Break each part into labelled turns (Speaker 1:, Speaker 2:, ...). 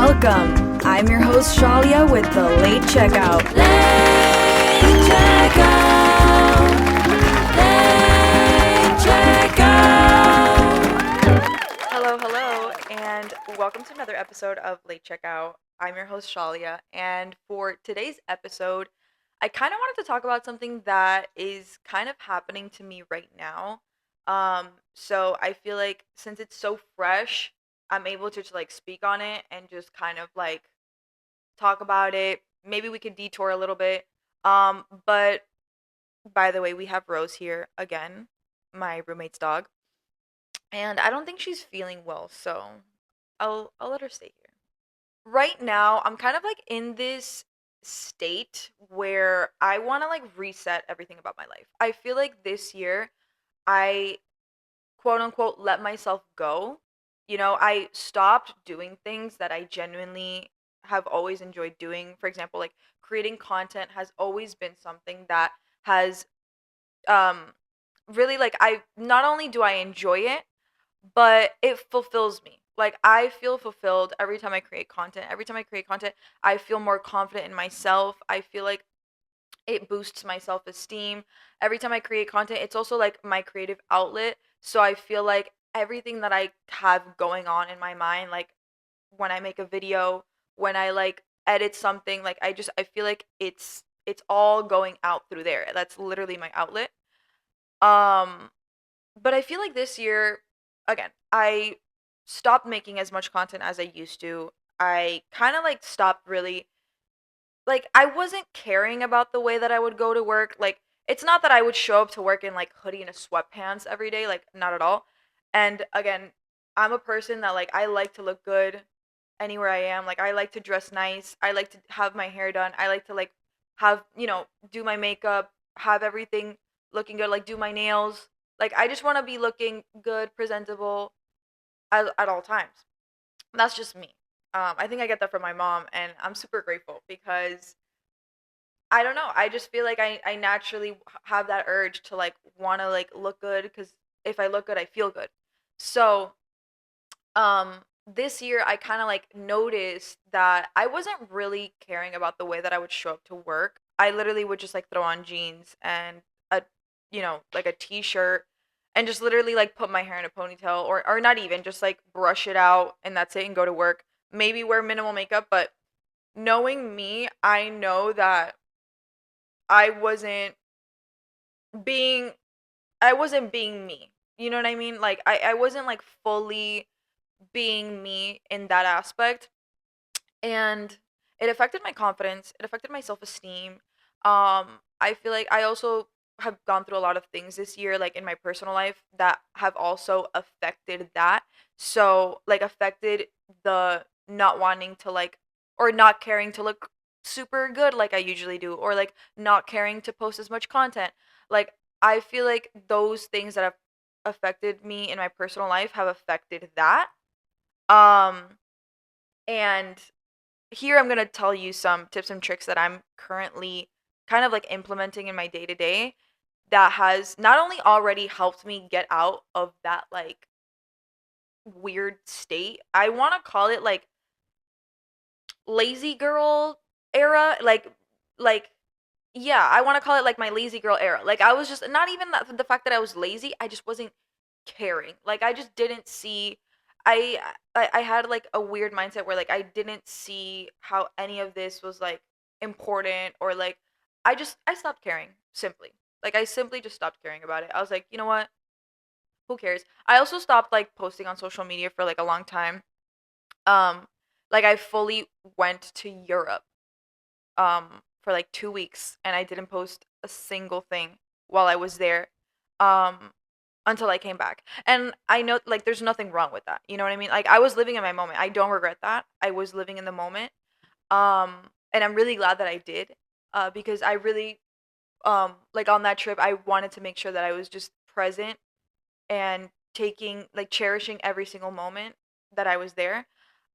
Speaker 1: Welcome. I'm your host Shalia with the Late Checkout.
Speaker 2: Late checkout. Late checkout.
Speaker 3: Hello, and welcome to another episode of Late Checkout. I'm your host Shalia, and for today's episode, I kind of wanted to talk about something that is kind of happening to me right now. So I feel like since it's so fresh, I'm able to just like speak on it and just kind of like talk about it. Maybe we could detour a little bit. But by the way, we have Rose here again, my roommate's dog, and I don't think she's feeling well, so I'll let her stay here. Right now, I'm kind of like in this state where I want to like reset everything about my life. I feel like this year I quote unquote let myself go. I stopped doing things that I genuinely have always enjoyed doing. For example, like creating content has always been something that has um really like I not only do I enjoy it, but it fulfills me. Like I feel fulfilled every time I create content. Every time I create content, I feel more confident in myself. I feel like it boosts my self-esteem. Every time I create content, it's also like my creative outlet. So I feel like everything that I have going on in my mind, like when I make a video, when I like edit something, like I feel like it's all going out through there. That's literally my outlet. Um but I feel like this year, again, I stopped making as much content as I used to. I kind of like stopped really, like, I wasn't caring about the way that I would go to work. Like, it's not that I would show up to work in like hoodie and a sweatpants every day, like, not at all. And again, I'm a person that like I like to look good anywhere I am. Like, I like to dress nice. I like to have my hair done. I like to like have, do my makeup, have everything looking good, like do my nails. Like I just want to be looking good, presentable at all times. That's just me. I think I get that from my mom, and I'm super grateful because I don't know. I just feel like I naturally have that urge to like want to like look good because if I look good, I feel good. So, um, this year I kind of like noticed that I wasn't really caring about the way that I would show up to work. I literally would just like throw on jeans and a, like a t-shirt and just literally like put my hair in a ponytail or not even just like brush it out and that's it and go to work. Maybe wear minimal makeup, but knowing me, I know that I wasn't being I wasn't being me. You know what I mean? Like I wasn't like fully being me in that aspect. And it affected my confidence, it affected my self-esteem. I feel like I also have gone through a lot of things this year like in my personal life that have also affected that. So like affected the not wanting to like or not caring to look super good like I usually do, or like not caring to post as much content. Like I feel like those things that have affected me in my personal life have affected that. um and here I'm going to tell you some tips and tricks that I'm currently kind of like implementing in my day to day that has not only already helped me get out of that like weird state. I want to call it like lazy girl era, like yeah, I want to call it like my lazy girl era. Like I was just not even the fact that I was lazy, I just wasn't caring. Like I just didn't see I I had like a weird mindset where like I didn't see how any of this was like important, or like I stopped caring simply. Like I simply just stopped caring about it. I was like, "You know what? Who cares?" I also stopped like posting on social media for like a long time. Um like I fully went to Europe for like 2 weeks and I didn't post a single thing while I was there. Um until I came back. And I know like there's nothing wrong with that. You know what I mean? Like I was living in my moment. I don't regret that. I was living in the moment. And I'm really glad that I did. Because I really like on that trip I wanted to make sure that I was just present and taking like cherishing every single moment that I was there.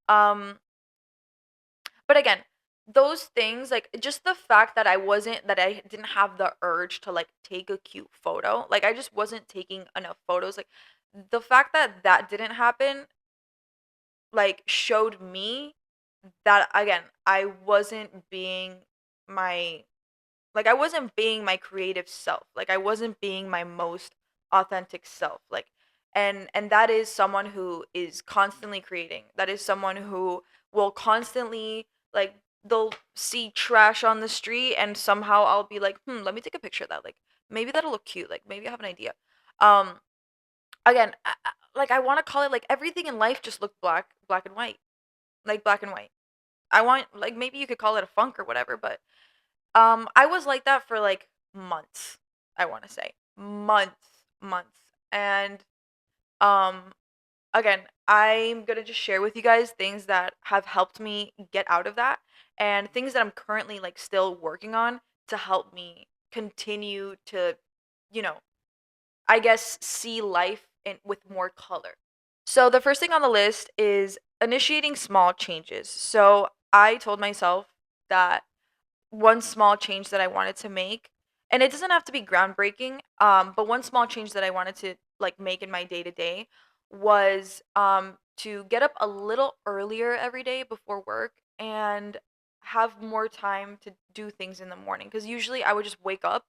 Speaker 3: Um but again, those things, like just the fact that I didn't have the urge to like take a cute photo. Like I just wasn't taking enough photos. Like the fact that that didn't happen like showed me that again, I wasn't being my like I wasn't being my creative self. Like I wasn't being my most authentic self. Like and that is someone who is constantly creating. That is someone who will constantly like they'll see trash on the street and somehow I'll be like, let me take a picture of that. Like maybe that'll look cute. Like maybe I have an idea. Um again, like I want to call it like everything in life just look black and white. Like black and white. I want like maybe you could call it a funk or whatever, but I was like that for like months, I want to say. Months. And um again, I'm going to just share with you guys things that have helped me get out of that and things that I'm currently like still working on to help me continue to, you know, I guess see life in with more color. So the first thing on the list is initiating small changes. So I told myself that one small change that I wanted to make, and it doesn't have to be groundbreaking, but one small change that I wanted to like make in my day to day was to get up a little earlier every day before work and have more time to do things in the morning. Because usually I would just wake up,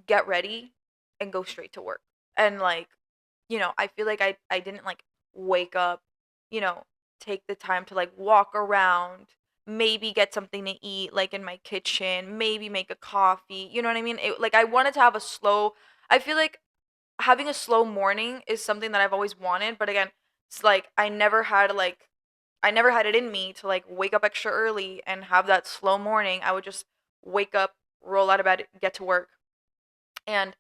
Speaker 3: get ready, and go straight to work. And like, I feel like I didn't like wake up, you know, take the time to like walk around, maybe get something to eat like in my kitchen, maybe make a coffee. You know what I mean? Like I wanted to have a slow I feel like having a slow morning is something that I've always wanted, but again, it's like I never had it in me to like wake up extra early and have that slow morning. I would just wake up, roll out of bed, get to work. And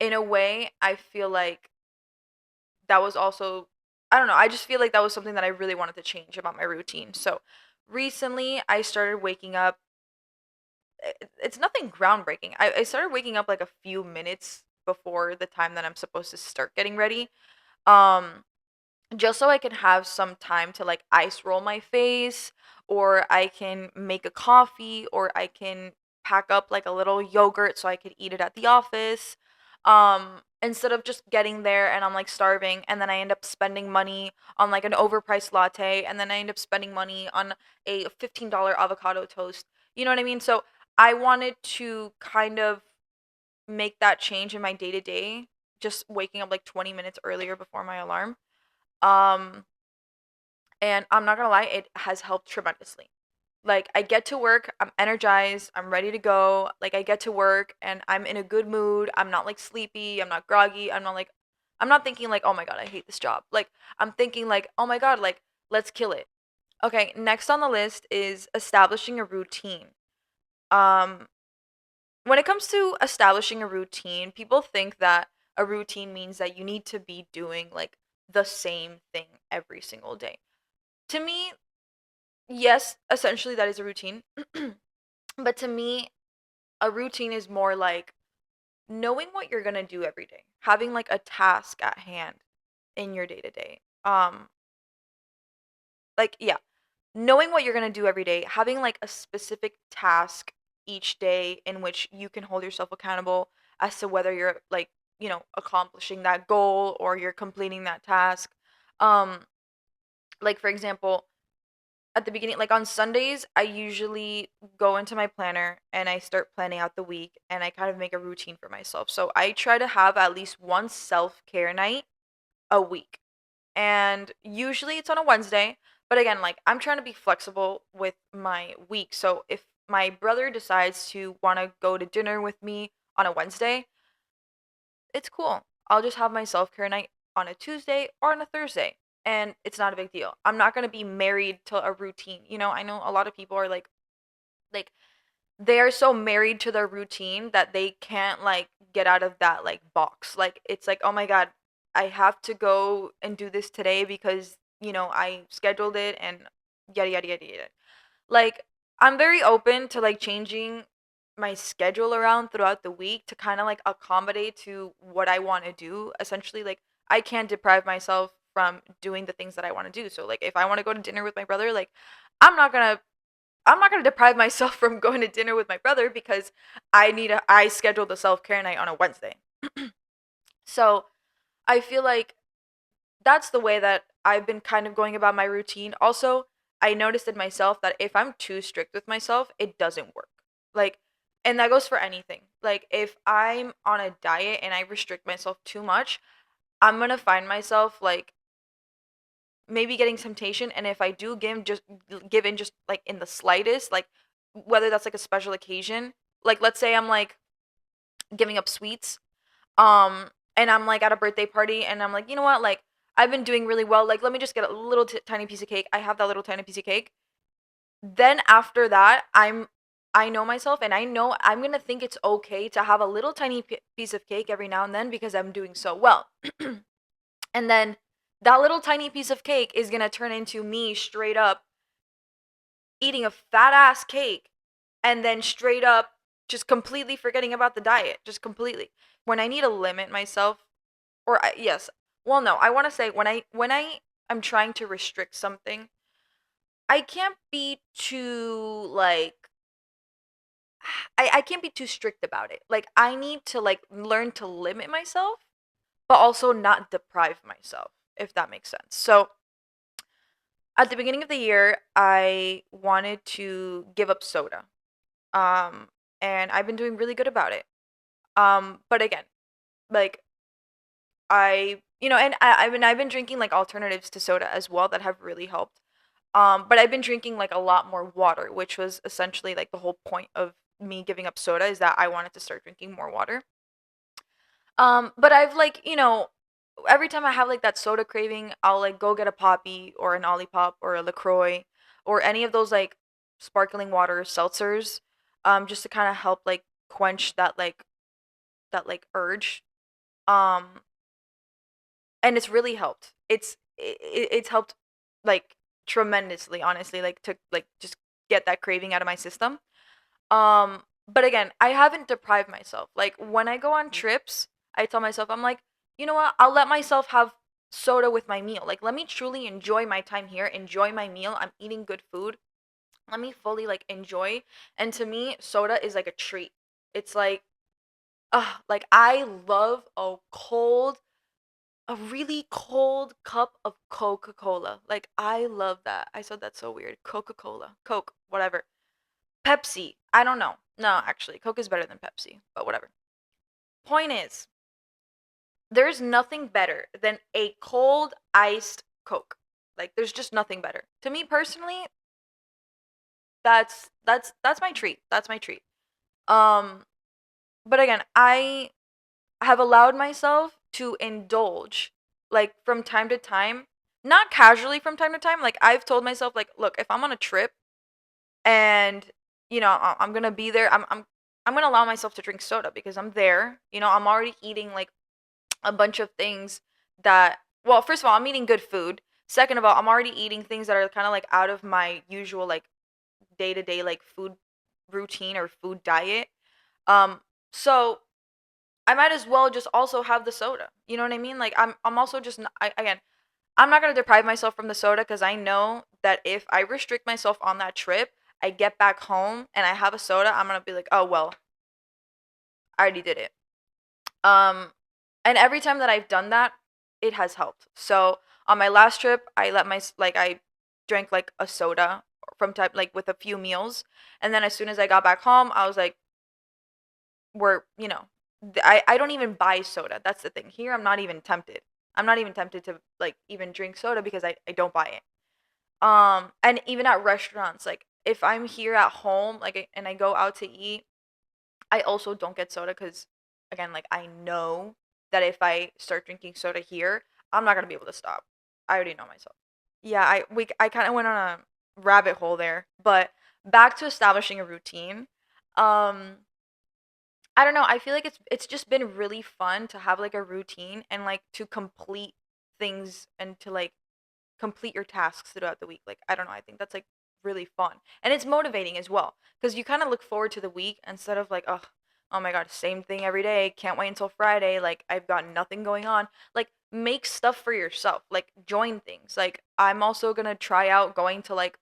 Speaker 3: in a way, I feel like that was also I don't know, I just feel like that was something that I really wanted to change about my routine. So recently I started waking up it's nothing groundbreaking. I started waking up like a few minutes before the time that I'm supposed to start getting ready. Um just so I can have some time to like ice roll my face, or I can make a coffee, or I can pack up like a little yogurt so I could eat it at the office. Instead of just getting there and I'm like starving and then I end up spending money on like an overpriced latte and then I end up spending money on a $15 avocado toast. You know what I mean? So I wanted to kind of make that change in my day to day, just waking up like 20 minutes earlier before my alarm. Um, and I'm not gonna lie, it has helped tremendously. Like, I get to work, I'm energized, I'm ready to go. Like, I get to work and I'm in a good mood. I'm not like sleepy, I'm not groggy, I'm not thinking like, oh my god, I hate this job. Like, I'm thinking like, oh my god, like, let's kill it. Okay, next on the list is establishing a routine. Um, when it comes to establishing a routine, people think that a routine means that you need to be doing like the same thing every single day. To me, yes, essentially that is a routine. But to me, a routine is more like knowing what you're going to do every day, having like a task at hand in your day to day. Like yeah, knowing what you're going to do every day, having like a specific task each day in which you can hold yourself accountable as to whether you're like, accomplishing that goal or you're completing that task. Um like for example, at the beginning, like on Sundays, I usually go into my planner and I start planning out the week and I kind of make a routine for myself. So I try to have at least one self care night a week. And usually it's on a Wednesday. But again, like I'm trying to be flexible with my week. So if my brother decides to want to go to dinner with me on a Wednesday, it's cool. I'll just have my self care night on a Tuesday or on a Thursday. And it's not a big deal. I'm not gonna be married to a routine. I know a lot of people are like they are so married to their routine that they can't like get out of that like box. Like it's like, oh my god, I have to go and do this today because, I scheduled it and yada yada yada yada. Like, I'm very open to, like, changing my schedule around throughout the week to kinda, like, accommodate to what I wanna do, essentially, like, I can't deprive myself from doing the things that I wanna do, so, like, if I wanna go to dinner with my brother, like, I'm not gonna I'm not gonna deprive myself from going to dinner with my brother because I scheduled a self-care night on a Wednesday. So, I feel like that's the way that I've been kind of going about my routine. Also, I noticed in myself that if I'm too strict with myself, it doesn't work. Like, and that goes for anything. Like, if I'm on a diet and I restrict myself too much, I'm gonna find myself like maybe getting temptation, and if I do give in just like in the slightest, like whether that's like a special occasion, like let's say I'm like giving up sweets, and I'm like at a birthday party and I'm like, you know what, like I've been doing really well, like let me just get a little tiny piece of cake. I have that little tiny piece of cake. Then after that, I know myself and I know I'm gonna think it's okay to have a little tiny piece of cake every now and then because I'm doing so well. And then that little tiny piece of cake is gonna turn into me straight up eating a fat ass cake and then straight up just completely forgetting about the diet, just completely. When I need to limit myself, yes, well, no, I want to say when I am trying to restrict something, I can't be too like I can't be too strict about it. Like I need to like learn to limit myself, but also not deprive myself, if that makes sense. So at the beginning of the year, I wanted to give up soda. Um, and I've been doing really good about it. But again, like and I've been drinking like alternatives to soda as well that have really helped. But I've been drinking like a lot more water, which was essentially like the whole point of me giving up soda is that I wanted to start drinking more water. But I've like, every time I have like that soda craving, I'll like go get a poppy or an Olipop or a LaCroix or any of those like sparkling water seltzers, just to kind of help like quench that urge. Um, and it's really helped. It's helped like tremendously, honestly, like to like just get that craving out of my system. But again, I haven't deprived myself. Like when I go on trips, I tell myself, I'm like, you know what? I'll let myself have soda with my meal. Like let me truly enjoy my time here, enjoy my meal. I'm eating good food. Let me fully like enjoy. And to me, soda is like a treat. It's like I love a really cold cup of Coca-Cola. Like I love that. I said that's so weird. Coca-Cola, Coke, whatever. Pepsi. I don't know. No, actually, Coke is better than Pepsi, but whatever. Point is, there's nothing better than a cold iced Coke. Like there's just nothing better. To me personally, that's my treat. That's my treat. Um, but again, I have allowed myself to indulge like from time to time, not casually from time to time. Like I've told myself like, look, if I'm on a trip and I'm gonna be there. I'm gonna allow myself to drink soda because I'm there. I'm already eating like a bunch of things that. Well, first of all, I'm eating good food. Second of all, I'm already eating things that are kind of like out of my usual like day to day like food routine or food diet. So I might as well just also have the soda. You know what I mean? Like I'm also just again, I'm not gonna deprive myself from the soda because I know that if I restrict myself on that trip, I get back home and I have a soda, I'm gonna be like, oh well, I already did it. Um, and every time that I've done that, it has helped. So on my last trip, I drank like a soda from type like with a few meals, and then as soon as I got back home, I was like, we're I don't even buy soda. That's the thing. Here, I'm not even tempted. I'm not even tempted to like even drink soda because I don't buy it. And even at restaurants, like if I'm here at home, and I go out to eat, I also don't get soda because, again, like I know that if I start drinking soda here, I'm not gonna be able to stop. I already know myself. Yeah, I kind of went on a rabbit hole there, but back to establishing a routine. Um, I don't know. I feel like it's just been really fun to have like a routine and like to complete things and to like complete your tasks throughout the week. Like, I don't know, I think that's like really fun. And it's motivating as well because you kind of look forward to the week instead of like, oh my God, same thing every day. Can't wait until Friday. Like, I've got nothing going on. Like, make stuff for yourself. Like, join things. Like, I'm also gonna try out going to like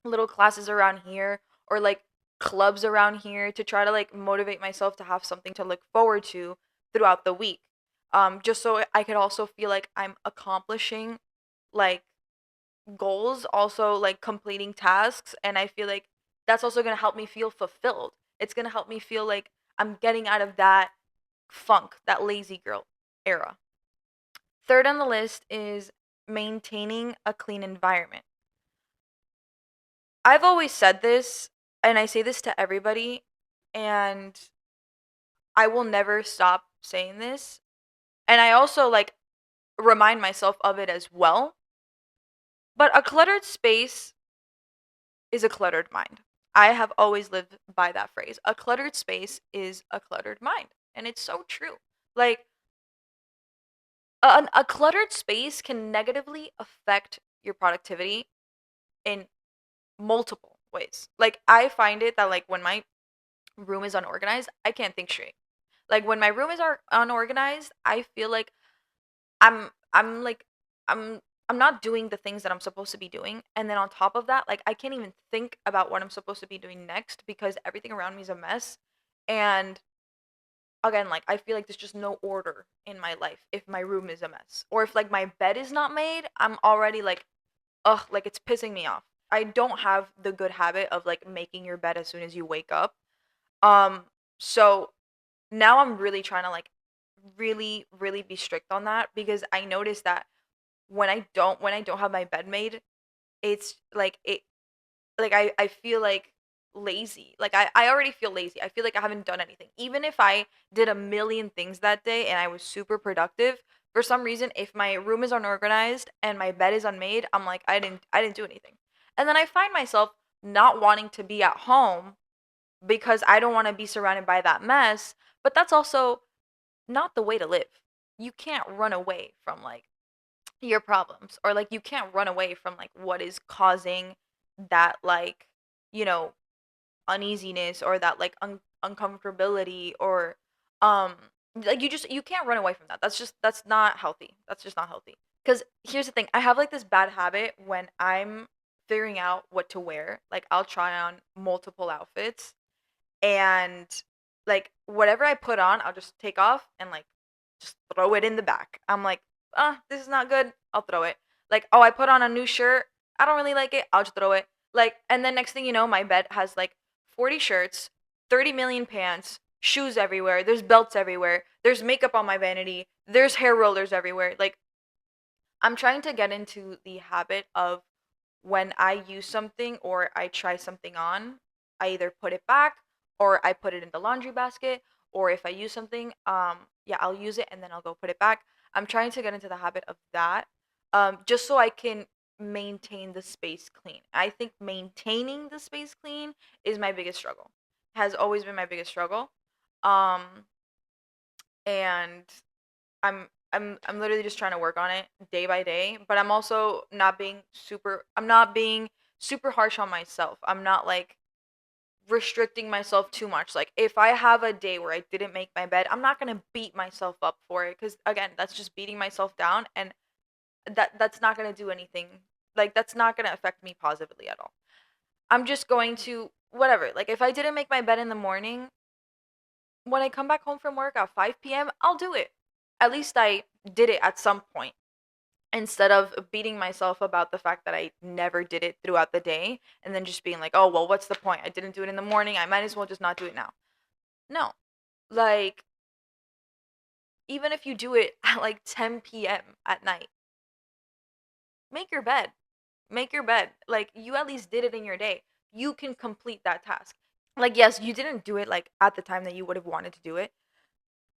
Speaker 3: little classes around here or like clubs around here to try to like motivate myself to have something to look forward to throughout the week. Just so I could also feel like I'm accomplishing like goals, also like completing tasks, and I feel like that's also going to help me feel fulfilled. It's going to help me feel like I'm getting out of that funk, that lazy girl era. Third on the list is maintaining a clean environment. I've always said this, and I say this to everybody, and I will never stop saying this. And I also like remind myself of it as well. But a cluttered space is a cluttered mind. I have always lived by that phrase. A cluttered space is a cluttered mind. And it's so true. Like, a cluttered space can negatively affect your productivity in multiple ways. Like, I find it that, like, when my room is unorganized, I can't think straight. Like, when my room is unorganized, I feel like I'm like I'm I'm not doing the things that I'm supposed to be doing. And then on top of that, like I can't even think about what I'm supposed to be doing next because everything around me is a mess. And again, like I feel like there's just no order in my life if my room is a mess. Or if like my bed is not made, I'm already like, ugh, like it's pissing me off. I don't have the good habit of like making your bed as soon as you wake up. Um so now I'm really trying to like really be strict on that because I noticed that when I don't have my bed made, it's like I feel like lazy. Like I already feel lazy. I feel like I haven't done anything. Even if I did a million things that day and I was super productive, for some reason if my room is unorganized and my bed is unmade, I'm like I didn't do anything. And then I find myself not wanting to be at home because I don't want to be surrounded by that mess, but that's also not the way to live. You can't run away from like your problems, or like you can't run away from like what is causing that like, you know, uneasiness or that like uncomfortability or um like you can't run away from that. That's not healthy. That's just not healthy. Cuz here's the thing. I have like this bad habit when I'm figuring out what to wear. Like I'll try on multiple outfits and like whatever I put on, I'll just take off and like just throw it in the back. I'm like, this is not good. I'll throw it. Like, oh, I put on a new shirt. I don't really like it. I'll just throw it. Like, and then next thing you know, my bed has like 40 shirts, 30 million pants, shoes everywhere. There's belts everywhere. There's makeup on my vanity. There's hair rollers everywhere. Like, I'm trying to get into the habit of when I use something or I try something on, I either put it back or I put it in the laundry basket. Or if I use something, yeah, I'll use it and then I'll go put it back. I'm trying to get into the habit of that, just so I can maintain the space clean. I think maintaining the space clean is my biggest struggle. Has always been my biggest struggle. Um, and I'm literally just trying to work on it day by day, but I'm not being super harsh on myself. I'm not like restricting myself too much. Like if I have a day where I didn't make my bed, I'm not going to beat myself up for it cuz again, that's just beating myself down and that's not going to do anything. Like that's not going to affect me positively at all. I'm just going to whatever. Like if I didn't make my bed in the morning, when I come back home from work at 5 p.m., I'll do it. At least I did it at some point instead of beating myself about the fact that I never did it throughout the day and then just being like, oh, well, what's the point? I didn't do it in the morning. I might as well just not do it now. No. Like, even if you do it at like 10 p.m. at night, make your bed. Make your bed. Like, you at least did it in your day. You can complete that task. Like, yes, you didn't do it like at the time that you would have wanted to do it,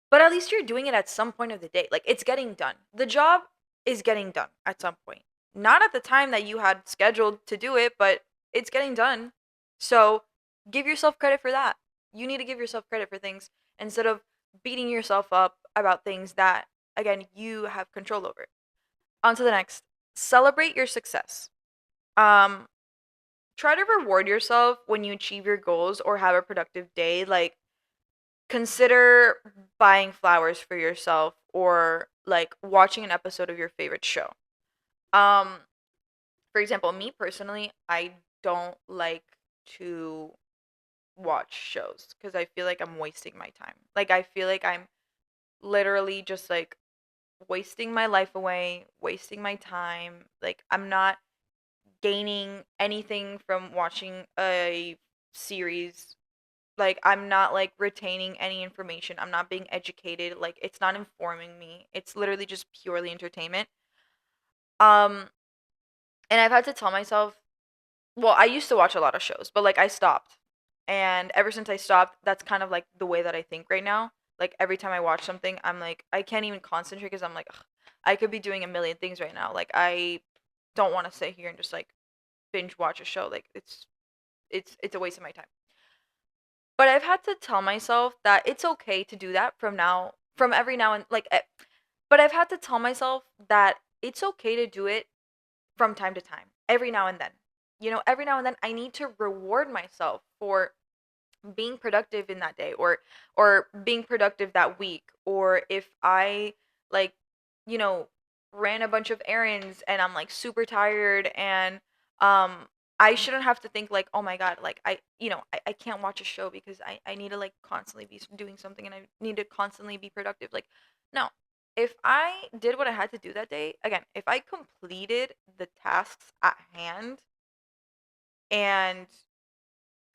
Speaker 3: but at least you're doing it at some point of the day. Like it's getting done. The job is getting done at some point. Not at the time that you had scheduled to do it, but it's getting done. So give yourself credit for that. You need to give yourself credit for things instead of beating yourself up about things that, again, you have control over. On to the next. Celebrate your success. Um, Try to reward yourself when you achieve your goals or have a productive day. Like, consider buying flowers for yourself or like watching an episode of your favorite show. Um, for example, me personally, I don't like to watch shows because I feel like I'm wasting my time. Like I feel like I'm literally just like wasting my life away, wasting my time. Like I'm not gaining anything from watching a series. Like, I'm not like retaining any information. I'm not being educated. Like, it's not informing me. It's literally just purely entertainment. Um, and I've had to tell myself, well, I used to watch a lot of shows, but like I stopped. And ever since I stopped, that's kind of like the way that I think right now. Like every time I watch something, I'm like I can't even concentrate because I'm like ugh, I could be doing a million things right now. Like I don't want to sit here and just like binge watch a show. Like it's a waste of my time. But I've had to tell myself that it's okay to do that from every now and but I've had to tell myself that it's okay to do it from time to time, every now and then. Every now and then I need to reward myself for being productive in that day, or being productive that week, or if I like, you know, ran a bunch of errands and I'm like super tired, and um I shouldn't have to think like, oh my god, like I can't watch a show because I need to like constantly be doing something, and I need to constantly be productive. Like, no. If I did what I had to do that day, again, if I completed the tasks at hand and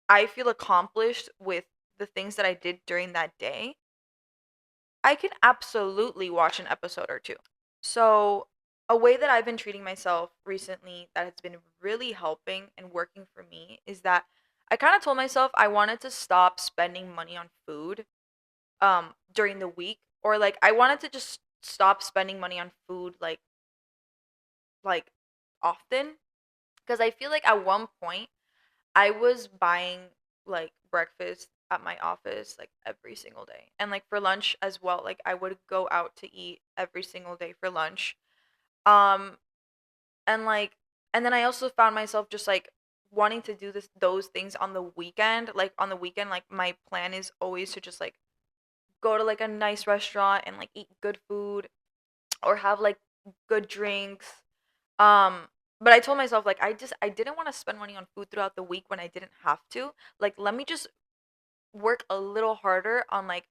Speaker 3: I feel accomplished with the things that I did during that day, I can absolutely watch an episode or two. So, a way that I've been treating myself recently that has been really helping and working for me is that I kind of told myself I wanted to stop spending money on food during the week, or like I wanted to just stop spending money on food like often, because I feel like at one point I was buying like breakfast at my office like every single day. And like for lunch as well. Like I would go out to eat every single day for lunch. Um and like and then I also found myself just like wanting to do those things on the weekend. Like on the weekend, like my plan is always to just like go to like a nice restaurant and like eat good food, or have like good drinks. Um, but I told myself like I didn't want to spend money on food throughout the week when I didn't have to. Like let me just work a little harder on like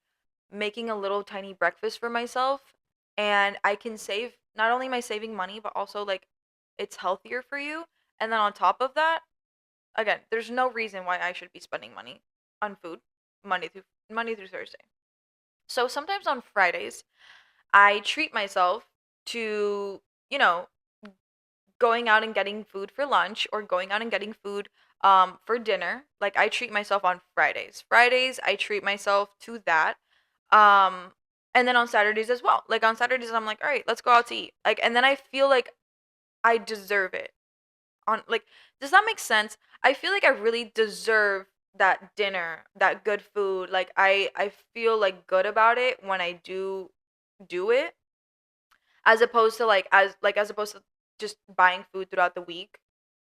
Speaker 3: making a little tiny breakfast for myself, and I can save, not only am I saving money, but also like it's healthier for you. And then on top of that, again, there's no reason why I should be spending money on food Monday through Thursday. So sometimes on Fridays, I treat myself to, you know, going out and getting food for lunch, or going out and getting food for dinner. Like I treat myself on Fridays. Fridays I treat myself to that. Um and then on Saturdays as well. Like on Saturdays I'm like, "All right, let's go out to eat." Like, and then I feel like I deserve it. On like Does that make sense? I feel like I really deserve that dinner, that good food. Like I feel like good about it when I do it, as opposed to as opposed to just buying food throughout the week,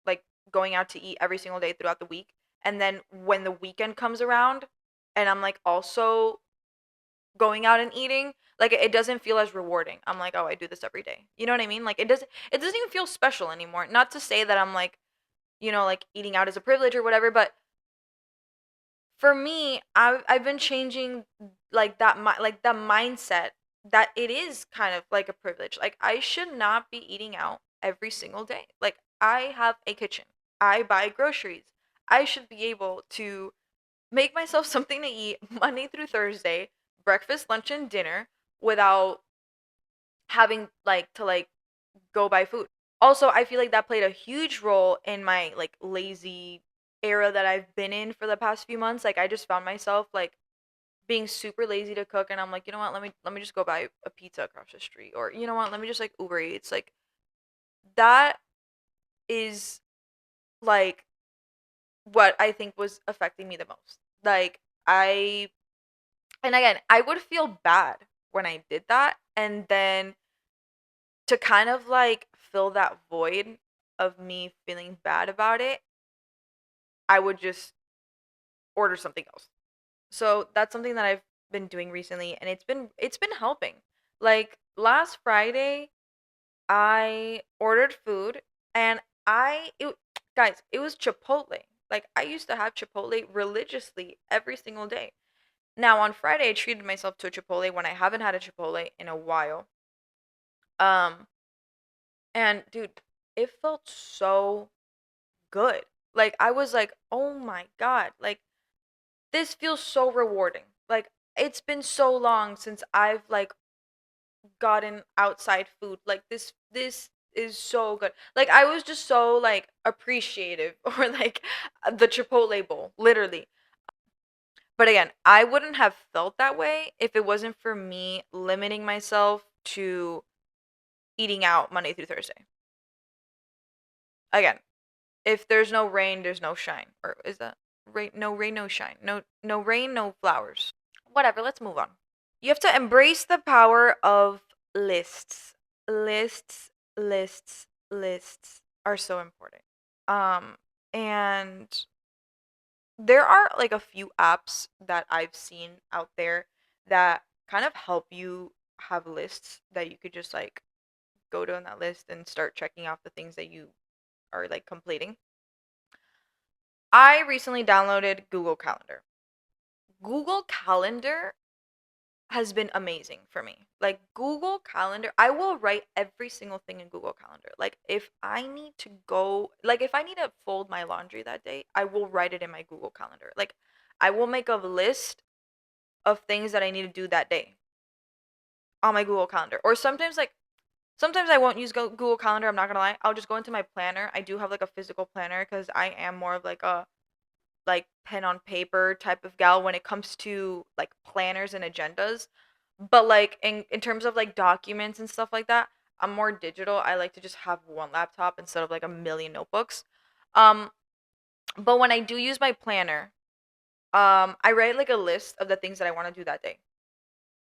Speaker 3: like going out to eat every single day throughout the week, and then when the weekend comes around and I'm like also going out and eating, like it doesn't feel as rewarding. I'm like, "Oh, I do this every day." You know what I mean? Like it doesn't even feel special anymore. Not to say that I'm like, like eating out is a privilege or whatever, but for me, I've been changing like like the mindset that it is kind of like a privilege. Like I should not be eating out every single day. Like I have a kitchen. I buy groceries. I should be able to make myself something to eat Monday through Thursday, breakfast, lunch, and dinner, without having to go buy food. Also, I feel like that played a huge role in my like lazy era that I've been in for the past few months. Like I just found myself like being super lazy to cook, and I'm like, "You know what? Let me just go buy a pizza across the street, or you know what? Let me just like Uber Eats." Like that is like what I think was affecting me the most. Like I and again, I would feel bad when I did that, and then to kind of like fill that void of me feeling bad about it, I would just order something else. So that's something that I've been doing recently, and it's been helping. Like last Friday, I ordered food, and guys, it was Chipotle. Like I used to have Chipotle religiously every single day. Now on Friday, I treated myself to a Chipotle when I haven't had a Chipotle in a while. Um, and dude, it felt so good. Like I was like, "Oh my god." Like this feels so rewarding. Like it's been so long since I've like gotten outside food. Like this is so good. Like I was just so like appreciative or like the Chipotle bowl, literally. But again, I wouldn't have felt that way if it wasn't for me limiting myself to eating out Monday through Thursday. Again, if there's no rain, there's no shine. Or is that rain, no shine. No rain, no flowers. Whatever, let's move on. You have to embrace the power of lists. Lists, lists are so important. Um and there are like a few apps that I've seen out there that kind of help you have lists that you could just like go down that list and start checking off the things that you are like completing. I recently downloaded Google Calendar. Google Calendar has been amazing for me. Like Google Calendar, I will write every single thing in Google Calendar. Like if I need to go, like if I need to fold my laundry that day, I will write it in my Google Calendar. Like I will make a list of things that I need to do that day on my Google Calendar. Or sometimes like sometimes I won't use Google Calendar, I'm not going to lie. I'll just go into my planner. I do have like a physical planner cuz I am more of like a like pen on paper type of gal when it comes to like planners and agendas. But like in terms of like documents and stuff like that, I'm more digital. I like to just have one laptop instead of like a million notebooks. Um but when I do use my planner, I write like a list of the things that I want to do that day.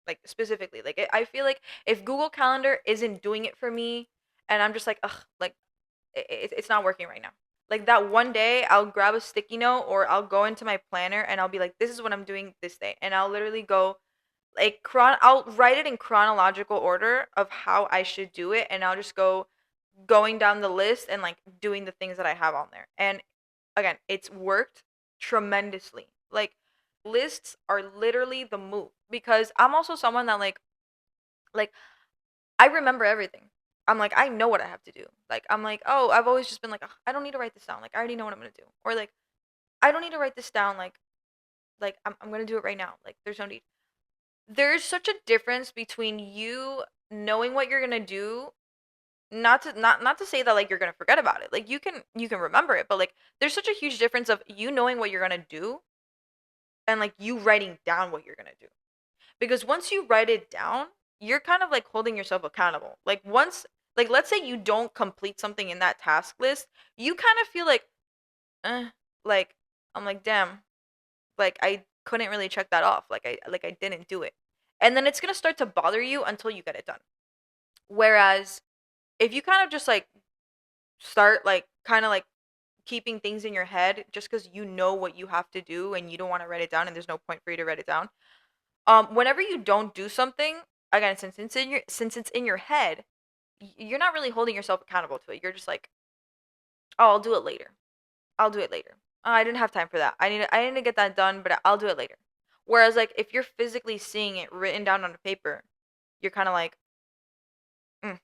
Speaker 3: Like specifically, like I feel like if Google Calendar isn't doing it for me and I'm just like, ugh, like it's not working right now. Like that one day, I'll grab a sticky note or I'll go into my planner and I'll be like, this is what I'm doing this day. And I'll literally go like I'll write it in chronological order of how I should do it. And I'll just go going down the list and like doing the things that I have on there. And again, it's worked tremendously. Like lists are literally the move because I'm also someone that like I remember everything. I'm like, I know what I have to do. Like, I'm like, oh, I've always just been like, "Ugh, I don't need to write this down. Like, I already know what I'm gonna do. Or like, I don't need to write this down. Like I'm gonna do it right now. Like, there's no need. There's such a difference between you knowing what you're gonna do, not to say that like you're gonna forget about it. Like, you can remember it, but like, there's such a huge difference of you knowing what you're gonna do and like you writing down what you're gonna do. Because once you write it down, you're kind of like holding yourself accountable. Like once like let's say you don't complete something in that task list, you kind of feel like like I'm like damn, like I couldn't really check that off. Like I didn't do it. And then it's going to start to bother you until you get it done. Whereas if you kind of just like start like kind of like keeping things in your head just cuz you know what you have to do and you don't want to write it down and there's no point for you to write it down, whenever you don't do something, again, since it's in your head, you're not really holding yourself accountable to it. You're just like, oh, I'll do it later. I'll do it later. Oh, I didn't have time for that. I need to get that done, but I'll do it later. Whereas like if you're physically seeing it written down on a paper, you're kind of like, mm,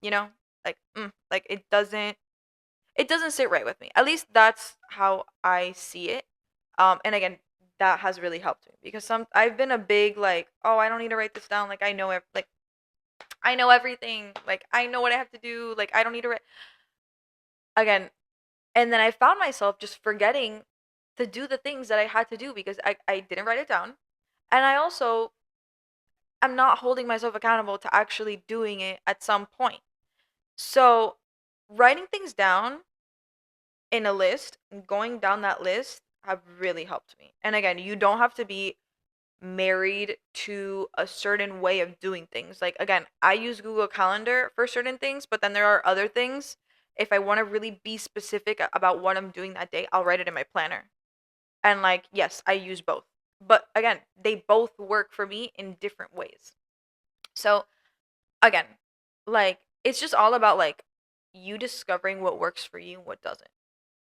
Speaker 3: you know, like it doesn't sit right with me. At least that's how I see it. And again, that has really helped me because I've been a big like, oh, I don't need to write this down. Like I know like I know everything. Like I know what I have to do. Like I don't need to write again. And then I found myself just forgetting to do the things that I had to do because I didn't write it down. And I also am not holding myself accountable to actually doing it at some point. So writing things down in a list and going down that list have really helped me. And again, you don't have to be married to a certain way of doing things. Like again, I use Google Calendar for certain things, but then there are other things. If I want to really be specific about what I'm doing that day, I'll write it in my planner. And like, yes, I use both. But again, they both work for me in different ways. So again, like it's just all about like you discovering what works for you and what doesn't.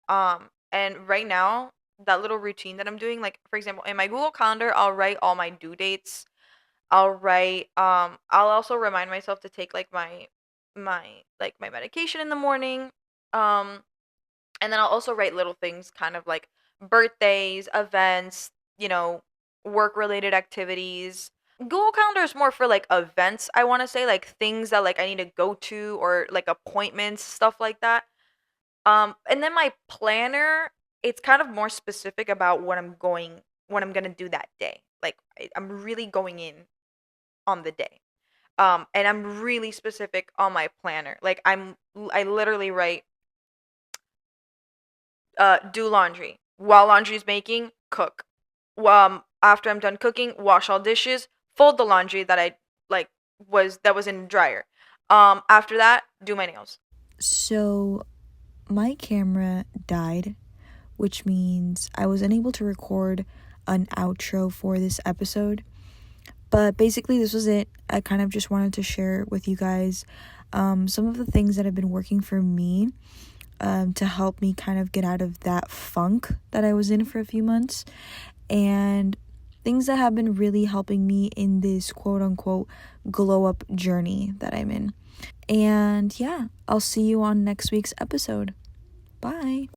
Speaker 3: And right now, that little routine that I'm doing, like for example, in my Google Calendar, I'll write all my due dates. I'll also remind myself to take like my medication in the morning. Um And then I'll also write little things, kind of like birthdays, events, work related activities. Google Calendar is more for like events, I want to say, like things that like I need to go to, or like appointments, stuff like that. And then my planner, it's kind of more specific about what I'm going to do that day. Like I'm really going in on the day. And I'm really specific on my planner. Like I literally write do laundry. While laundry's making, cook. After I'm done cooking, wash all dishes, fold the laundry that I like that was in the dryer. After that, do my nails.
Speaker 4: So, my camera died, which means I was unable to record an outro for this episode. But basically, this was it. I kind of just wanted to share with you guys some of the things that have been working for me to help me kind of get out of that funk that I was in for a few months, and things that have been really helping me in this quote unquote glow up journey that I'm in. And yeah, I'll see you on next week's episode. Bye.